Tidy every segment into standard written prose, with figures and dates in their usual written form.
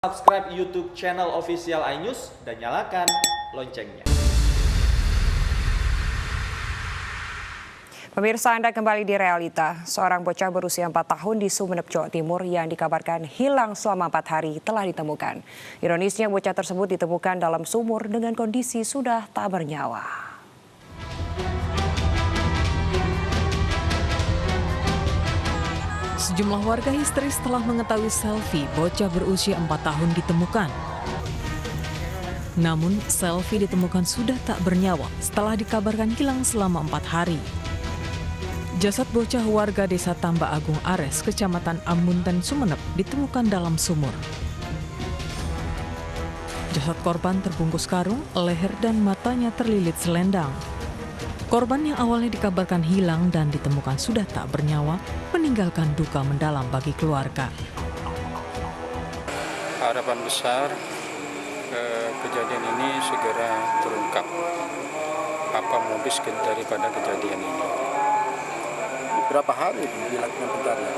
Subscribe YouTube channel official iNews dan nyalakan loncengnya. Pemirsa, Anda kembali di Realita. Seorang bocah berusia 4 tahun di Sumeneb, Jawa Timur yang dikabarkan hilang selama 4 hari telah ditemukan. Ironisnya, bocah tersebut ditemukan dalam sumur dengan kondisi sudah tak bernyawa. Sejumlah warga histeris setelah mengetahui Selfie, bocah berusia 4 tahun ditemukan. Namun, Selfie ditemukan sudah tak bernyawa setelah dikabarkan hilang selama 4 hari. Jasad bocah warga desa Tambak Agung Ares, Kecamatan Amunten, Sumeneb, ditemukan dalam sumur. Jasad korban terbungkus karung, leher dan matanya terlilit selendang. Korban yang awalnya dikabarkan hilang dan ditemukan sudah tak bernyawa, meninggalkan duka mendalam bagi keluarga. Harapan besar kejadian ini segera terungkap. Apa modus daripada kejadian ini? Berapa hari dilakukan pencarian?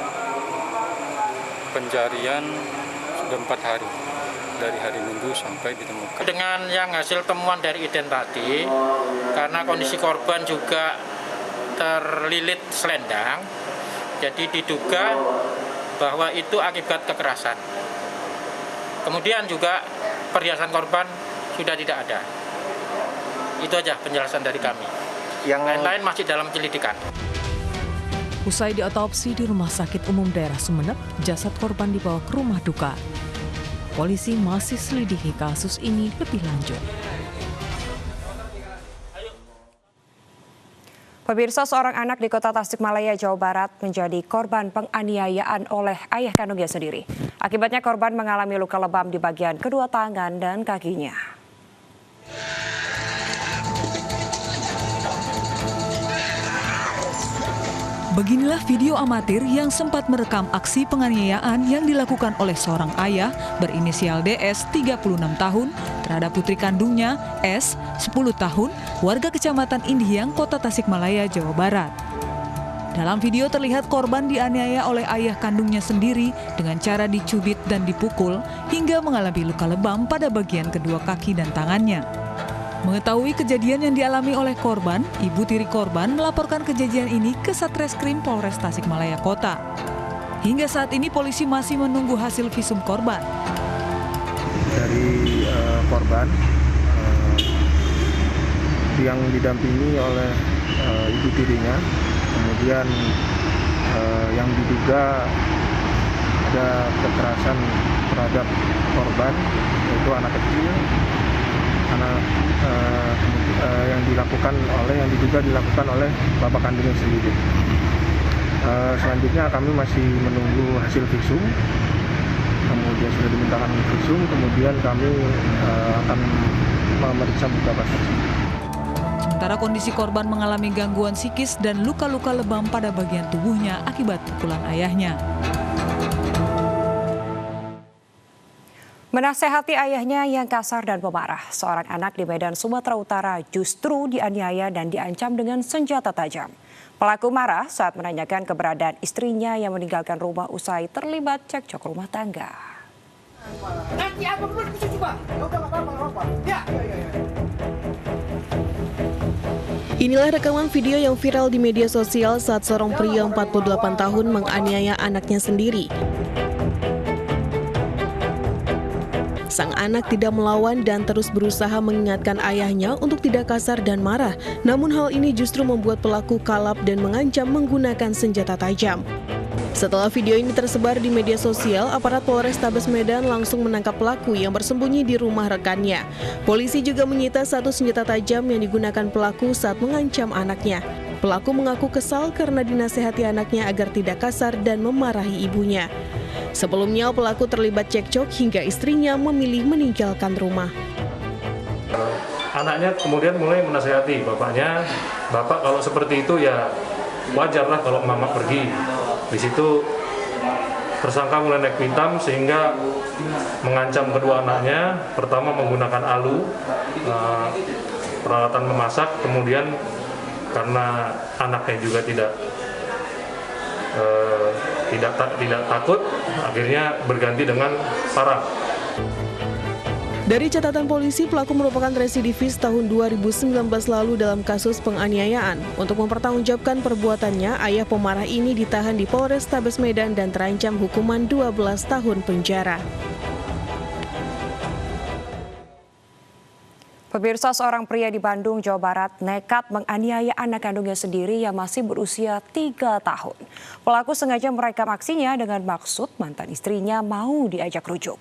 Pencarian sudah 4 hari. Dari hari Minggu sampai ditemukan. Dengan yang hasil temuan dari ident tadi, karena kondisi korban juga terlilit selendang, jadi diduga bahwa itu akibat kekerasan. Kemudian juga perhiasan korban sudah tidak ada. Itu aja penjelasan dari kami. Yang lain-lain masih dalam penyelidikan. Usai diotopsi di Rumah Sakit Umum Daerah Sumeneb, jasad korban dibawa ke rumah duka. Polisi masih selidiki kasus ini lebih lanjut. Pemirsa, seorang anak di Kota Tasikmalaya, Jawa Barat menjadi korban penganiayaan oleh ayah kandungnya sendiri. Akibatnya korban mengalami luka lebam di bagian kedua tangan dan kakinya. Beginilah video amatir yang sempat merekam aksi penganiayaan yang dilakukan oleh seorang ayah berinisial DS 36 tahun terhadap putri kandungnya S 10 tahun warga Kecamatan Indihiyang, Kota Tasikmalaya, Jawa Barat. Dalam video terlihat korban dianiaya oleh ayah kandungnya sendiri dengan cara dicubit dan dipukul hingga mengalami luka lebam pada bagian kedua kaki dan tangannya. Mengetahui kejadian yang dialami oleh korban, ibu tiri korban melaporkan kejadian ini ke Satreskrim Polres Tasikmalaya Kota. Hingga saat ini polisi masih menunggu hasil visum korban. Dari korban yang didampingi oleh ibu tirinya, kemudian yang diduga ada kekerasan terhadap korban, yaitu anak kecil, yang diduga dilakukan oleh bapak kandungnya sendiri. Selanjutnya kami masih menunggu hasil visum. Kemudian sudah dimintakan visum, kemudian kami akan memeriksa beberapa saksi. Sementara kondisi korban mengalami gangguan psikis dan luka-luka lebam pada bagian tubuhnya akibat pukulan ayahnya. Menasehati ayahnya yang kasar dan pemarah, seorang anak di Medan, Sumatera Utara justru dianiaya dan diancam dengan senjata tajam. Pelaku marah saat menanyakan keberadaan istrinya yang meninggalkan rumah usai terlibat cekcok rumah tangga. Nanti apa pun bisa coba. Inilah rekaman video yang viral di media sosial saat seorang pria 48 tahun menganiaya anaknya sendiri. Sang anak tidak melawan dan terus berusaha mengingatkan ayahnya untuk tidak kasar dan marah. Namun hal ini justru membuat pelaku kalap dan mengancam menggunakan senjata tajam. Setelah video ini tersebar di media sosial, aparat Polrestabes Medan langsung menangkap pelaku yang bersembunyi di rumah rekannya. Polisi juga menyita satu senjata tajam yang digunakan pelaku saat mengancam anaknya. Pelaku mengaku kesal karena dinasehati anaknya agar tidak kasar dan memarahi ibunya. Sebelumnya pelaku terlibat cekcok hingga istrinya memilih meninggalkan rumah. Anaknya kemudian mulai menasehati bapaknya, "Bapak kalau seperti itu ya wajarlah kalau mama pergi." Di situ tersangka mulai naik pitam sehingga mengancam kedua anaknya. Pertama menggunakan alu, peralatan memasak, kemudian karena anaknya juga tidak takut, akhirnya berganti dengan parang. Dari catatan polisi, pelaku merupakan residivis tahun 2019 lalu dalam kasus penganiayaan. Untuk mempertanggungjawabkan perbuatannya, ayah pemarah ini ditahan di Polrestabes Medan dan terancam hukuman 12 tahun penjara. Pemirsa, seorang pria di Bandung, Jawa Barat nekat menganiaya anak kandungnya sendiri yang masih berusia 3 tahun. Pelaku sengaja merekam aksinya dengan maksud mantan istrinya mau diajak rujuk.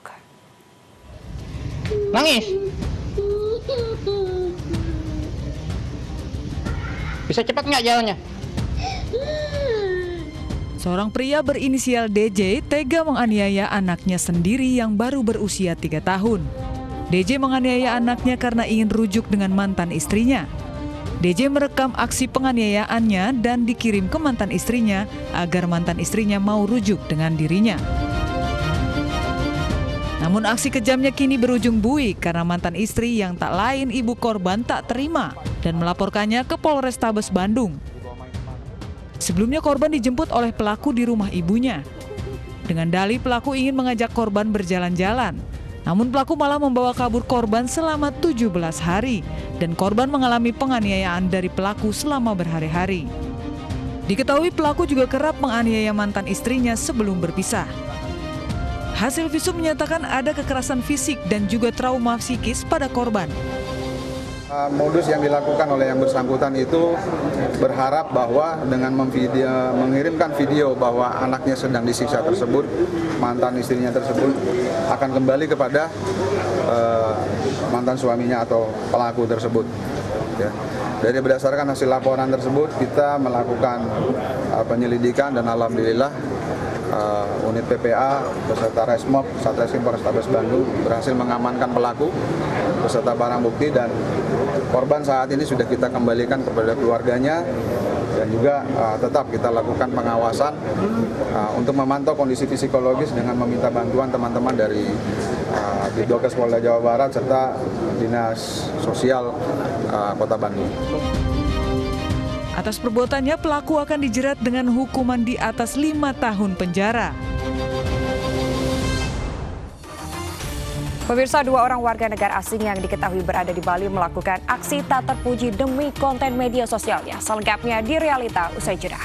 Nangis. Bisa cepat nggak jalannya? Seorang pria berinisial DJ tega menganiaya anaknya sendiri yang baru berusia 3 tahun. DJ menganiaya anaknya karena ingin rujuk dengan mantan istrinya. DJ merekam aksi penganiayaannya dan dikirim ke mantan istrinya agar mantan istrinya mau rujuk dengan dirinya. Namun aksi kejamnya kini berujung buik karena mantan istri yang tak lain ibu korban tak terima dan melaporkannya ke Polrestabes Bandung. Sebelumnya korban dijemput oleh pelaku di rumah ibunya. Dengan dalih pelaku ingin mengajak korban berjalan-jalan. Namun pelaku malah membawa kabur korban selama 17 hari dan korban mengalami penganiayaan dari pelaku selama berhari-hari. Diketahui pelaku juga kerap menganiaya mantan istrinya sebelum berpisah. Hasil visum menyatakan ada kekerasan fisik dan juga trauma psikis pada korban. Modus yang dilakukan oleh yang bersangkutan itu berharap bahwa dengan mengirimkan video bahwa anaknya sedang disiksa tersebut, mantan istrinya tersebut akan kembali kepada mantan suaminya atau pelaku tersebut. Ya. Dari berdasarkan hasil laporan tersebut kita melakukan penyelidikan dan alhamdulillah unit PPA beserta Resmob Satreskrim Polrestabes Bandung berhasil mengamankan pelaku beserta barang bukti dan korban saat ini sudah kita kembalikan kepada keluarganya dan juga tetap kita lakukan pengawasan untuk memantau kondisi psikologis dengan meminta bantuan teman-teman dari Ditdokes Polda Jawa Barat serta Dinas Sosial Kota Bandung. Atas perbuatannya, pelaku akan dijerat dengan hukuman di atas 5 tahun penjara. Pemirsa, 2 orang warga negara asing yang diketahui berada di Bali melakukan aksi tak terpuji demi konten media sosialnya. Selengkapnya di Realita usai jeda.